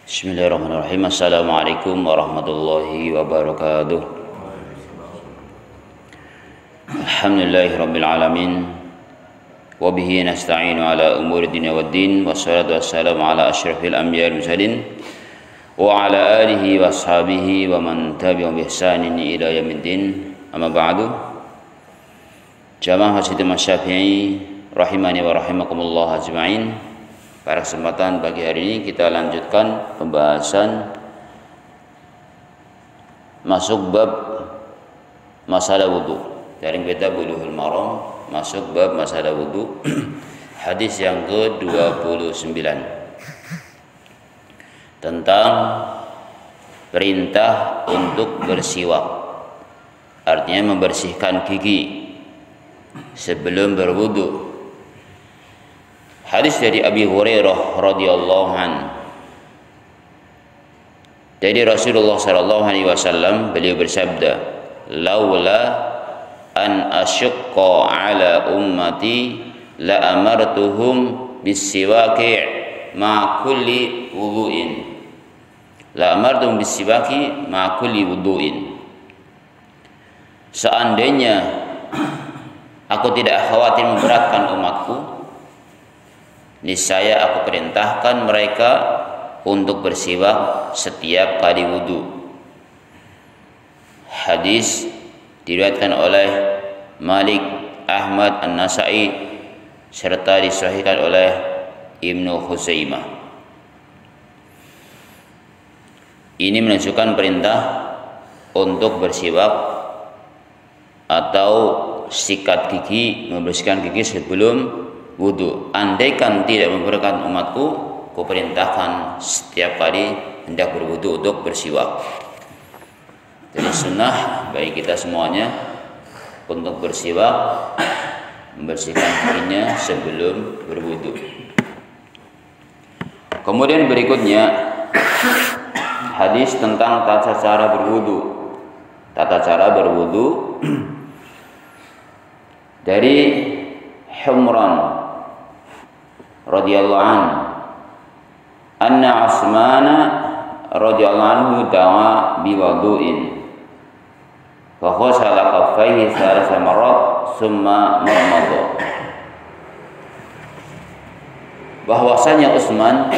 Bismillahirrahmanirrahim. Assalamualaikum warahmatullahi wabarakatuh. Alhamdulillahirabbil alamin. Wa bihi nasta'inu ala umuri dunya waddin. Wassalatu wassalamu ala asyrafil anbiya'i wal mursalin wa ala alihi wa ashabihi wa man tabi'ahum bi ihsanin ila yaumiddin. Amma ba'du. Jamaah Masjid Syafi'i rahimani wa rahimakumullah ajma'in. Pada kesempatan pagi hari ini kita lanjutkan pembahasan masuk bab masalah wudu dari kitab Bulughul Maram, masuk bab masalah wudu. Hadis yang ke-29 tentang perintah untuk bersiwak, artinya membersihkan gigi sebelum berwudu. Hadis dari Abi Hurairah radhiyallahu an. Dari Rasulullah sallallahu alaihi wasallam, beliau bersabda, "Laula an asyqa ala ummati la amartuhum bis-siwaki ma kulli wudu'in." La amartuhum bis-siwaki ma kulli wudu'in. Seandainya aku tidak khawatir memberatkan umatku, niscaya aku perintahkan mereka untuk bersiwak setiap kali wudu. Hadis diriwayatkan oleh Malik, Ahmad, An-Nasa'i serta disahihkan oleh Ibnu Khuzaimah. Ini menunjukkan perintah untuk bersiwak atau sikat gigi, membersihkan gigi sebelum wudu. Andaikan tidak memberatkan umatku, kuperintahkan setiap kali hendak berwudu untuk bersiwak. Jadi sunnah bagi kita semuanya untuk bersiwak, membersihkan giginya sebelum berwudu. Kemudian berikutnya hadis tentang tata cara berwudu. Tata cara berwudu dari Humran radhiyallahu anna Utsman radhiyallahu anhu da'a biwudu'in fa ghasala kaffaihi thalatha marrat thumma madmada. Bahwasanya Utsman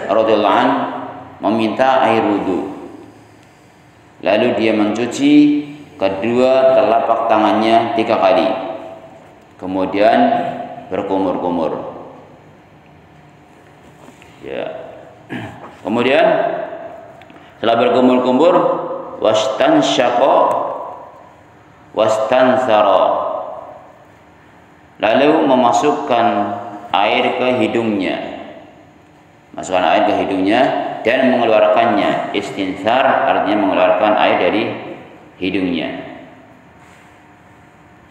radhiyallahu anhu meminta air wudu, lalu dia mencuci kedua telapak tangannya 3 kali, kemudian berkumur-kumur. Ya. Kemudian setelah berkumur-kumur, wastansara, lalu memasukkan air ke hidungnya, masukkan air ke hidungnya dan mengeluarkannya. Istinsar artinya mengeluarkan air dari hidungnya.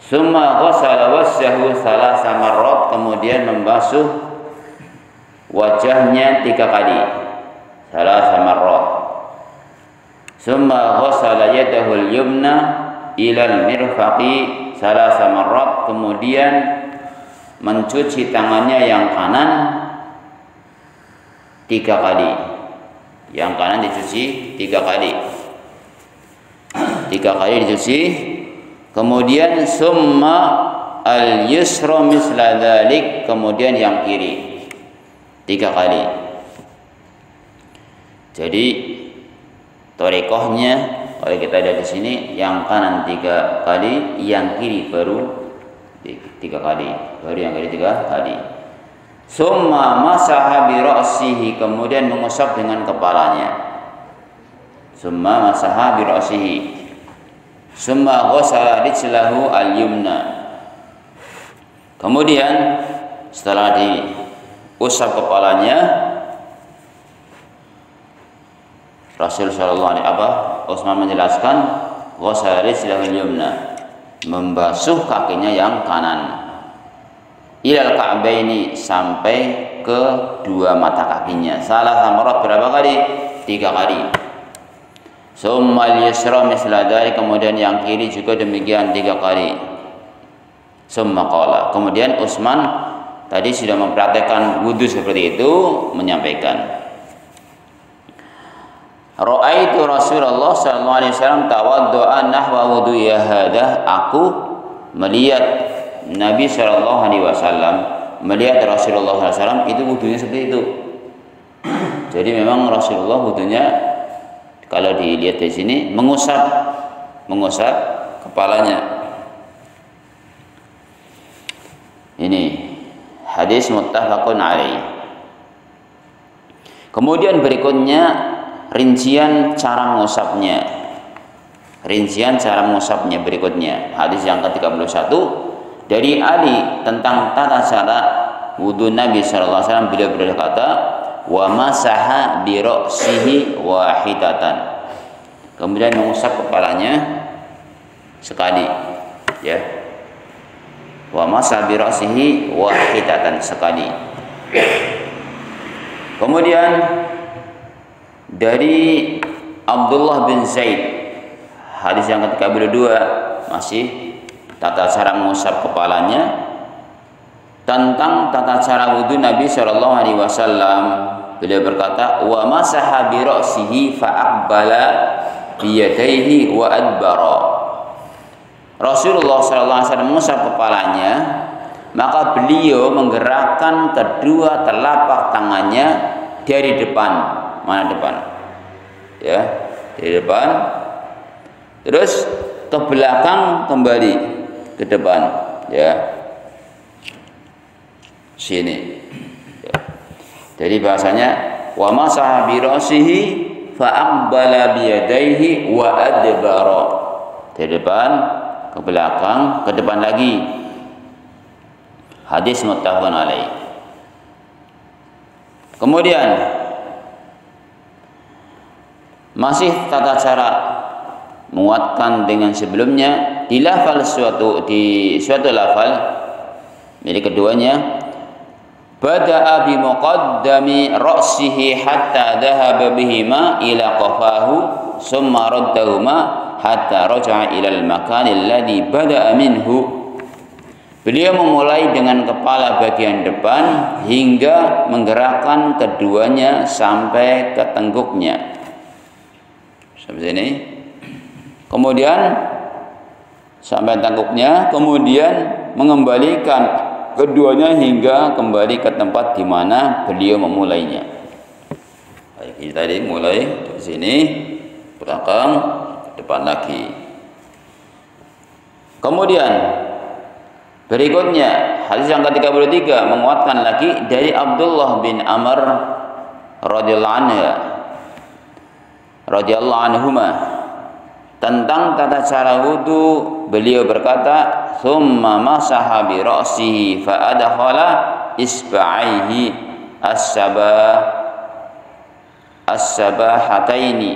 Summa ghasala wajhahu thalatha marrat, kemudian membasuh wajahnya 3 kali, thalatha marrat. Summa ghasala yadahu al-yumna ila al-mirfaqi thalatha marrat, kemudian mencuci tangannya yang kanan 3 kali. Yang kanan dicuci 3 kali. 3 kali dicuci. Kemudian summa al-yusra misla dzalik, kemudian yang kiri 3 kali. Jadi thariqahnya kalau kita lihat di sini, yang kanan 3 kali, yang kiri baru 3 kali, baru yang kiri 3 kali. Summa masaha bi ra'sihi, kemudian mengusap dengan kepalanya. Summa masaha bi ra'sihi. Summa ghasala rijlahu al-yumna, kemudian setelah diusap kepalanya, Rasul sallallahu alaihi Utsman menjelaskan ghasala rijlahu al-yumna, membasuh kakinya yang kanan, ilal ka'baini, sampai ke 2 mata kakinya. Salah samarat berapa kali? 3 kali. Summal yusra misla dzalik, kemudian yang kiri juga demikian 3 kali. Summa qala, kemudian Utsman tadi sudah mempraktekkan wudu seperti itu, menyampaikan, Ra'aitu Rasulullah sallallahu alaihi wasallam tawaddu'a nahwa wudu'i hadha. Aku melihat Nabi sallallahu alaihi wasallam, melihat Rasulullah sallallahu alaihi wasallam itu wudunya seperti itu. Jadi memang Rasulullah wudunya kalau dilihat di sini mengusap kepalanya. Ini hadis muttafaqun alaih. Kemudian berikutnya rincian cara mengusapnya. Berikutnya hadis yang ke-31 dari Ali tentang tata cara wudu Nabi sallallahu alaihi wasallam. Beliau berkata, wa masaha bi ra'sihi wahidatan. Kemudian mengusap kepalanya sekali, ya. Wa masaha bi ra'sihi wahidatan, sekali. Kemudian dari Abdullah bin Zaid, hadis yang ke-32, masih tata cara mengusap kepalanya. Tentang tata cara wudu Nabi sallallahu alaihi wasallam, beliau berkata, wa masaha bi ra'sihi fa aqbala bi yadayhi wa adbara. Rasulullah sallallahu alaihi wasallam mengusap kepalanya, maka beliau menggerakkan kedua telapak tangannya dari depan. Mana depan? Ya, dari depan. Terus ke belakang kembali ke depan, ya. Sini. Ya. Jadi bahasanya wa masaha bi ra'sihi fa aqbala bi yadayhi wa adbara. Dari depan ke belakang, ke depan lagi. Hadis muttafaqun alaih. Kemudian masih tata cara menguatkan dengan sebelumnya di suatu lafal milik keduanya. Bada'a bi muqaddami ra'sihi hatta dhahaba bihima ila qafahu summa raddahuma hatta raja'a ila al-makan alladhi bada'a minhu. Beliau memulai dengan kepala bagian depan hingga menggerakkan keduanya sampai ke tengkuknya. Sampai sini. Kemudian sampai tengkuknya, kemudian mengembalikan keduanya hingga kembali ke tempat di mana beliau memulainya. Baik, kita tadi mulai dari sini, belakang, depan lagi. Kemudian berikutnya hadis yang ke-33 menguatkan lagi dari Abdullah bin Amr radhiyallahu anhuma tentang tata cara wudu. Beliau berkata, "Tsumma masaha bi ra'sihi fa adkhala isba'aihi as-sabahataini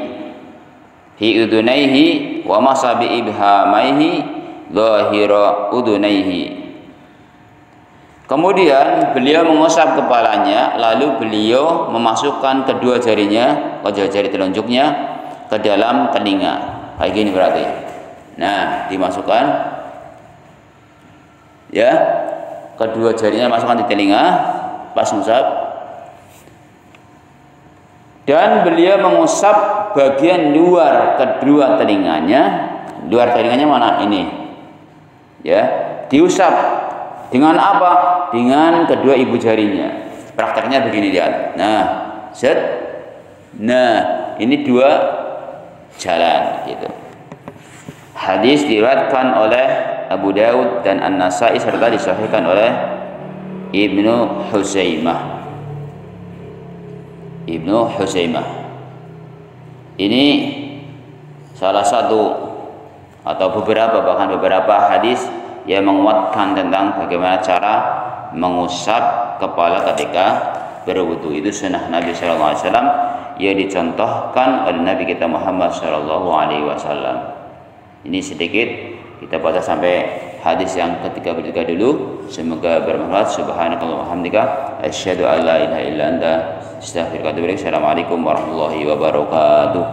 fi udunaihi wa masaha bi ibhamaihi dhahira udunaihi." Kemudian beliau mengusap kepalanya, lalu beliau memasukkan kedua jarinya, kedua jari telunjuknya ke dalam telinga. Kayak gini berarti. Nah, dimasukkan, ya, kedua jarinya masukkan di telinga pas mengusap, dan beliau mengusap bagian luar kedua telinganya. Luar telinganya mana? Ini, ya, diusap dengan apa? Dengan kedua ibu jarinya. Prakteknya begini, lihat. Nah, set. Nah, ini dua jalan gitu. Hadis diriwayatkan oleh Abu Daud dan An-Nasa'i serta disahihkan oleh Ibnu Huzaimah. Ini salah satu atau bahkan beberapa hadis yang menguatkan tentang bagaimana cara mengusap kepala ketika berwudu. Itu sunnah Nabi sallallahu alaihi wasallam yang dicontohkan oleh Nabi kita Muhammad sallallahu alaihi wasallam. Ini sedikit kita baca sampai hadis yang ke-33 dulu. Semoga bermanfaat. Subhanakallahumma wa bihamdika asyhadu an la ilaha illa anta astaghfiruka wa atubu ilaik. Assalamualaikum warahmatullahi wabarakatuh.